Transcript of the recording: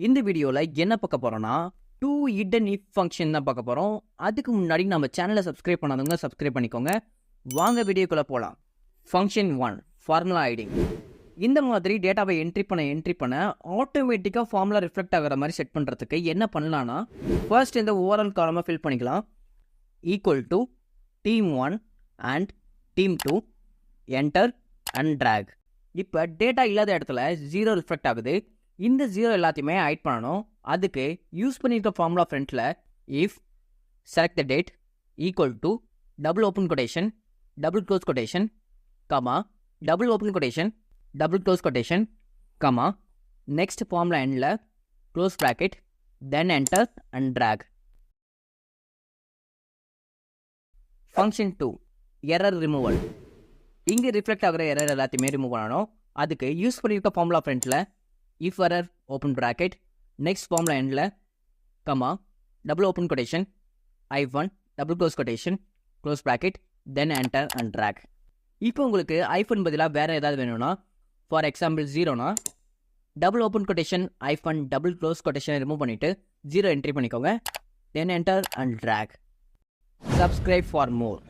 இந்த வீடியோவில் என்ன பார்க்க போகிறோன்னா 2 hidden if ஃபங்க்ஷன் தான் பார்க்க போகிறோம். அதுக்கு முன்னாடி நம்ம சேனலை சப்ஸ்கிரைப் பண்ணாதவங்க சப்ஸ்கிரைப் பண்ணிக்கோங்க. வாங்க வீடியோக்குள்ளே போகலாம். Function 1 formula ID. இந்த மாதிரி டேட்டாவை என்ட்ரி பண்ண ஆட்டோமேட்டிக்காக ஃபார்முலா ரிஃப்ளெக்ட் ஆகிற மாதிரி செட் பண்ணுறதுக்கு என்ன பண்ணலான்னா, ஃபர்ஸ்ட் இந்த ஓவரால் காலமாக ஃபில் பண்ணிக்கலாம். Equal to team1 and team2 enter and drag. இப்போ டேட்டா இல்லாத இடத்துல 0 ரிஃப்ளெக்ட் ஆகுது. இந்த 0 எல்லாத்தையுமே ஹைட் பண்ணணும். அதுக்கு யூஸ் பண்ணியிருக்க ஃபார்முலா ஃப்ரண்ட்டில் if select the date equal to double open quotation double close quotation comma double open quotation double close quotation comma next formula எண்டில் close bracket then enter and drag. Function 2 error removal. இங்கே reflect ஆகிற error எல்லாத்தையுமே remove பண்ணணும். அதுக்கு use பண்ணியிருக்க formula ஃப்ரண்ட்டில் if error open bracket next formula எண்டில் comma double open quotation I1 double close quotation close bracket then enter and drag. இப்போ உங்களுக்கு ஐஃபோன் பதிலாக வேறு ஏதாவது வேணும்னா, ஃபார் எக்ஸாம்பிள் 0னா double open quotation I1 double close கொட்டேஷனை ரிமூவ் பண்ணிவிட்டு 0 என்ட்ரி பண்ணிக்கோங்க. Then enter and drag. Subscribe for more.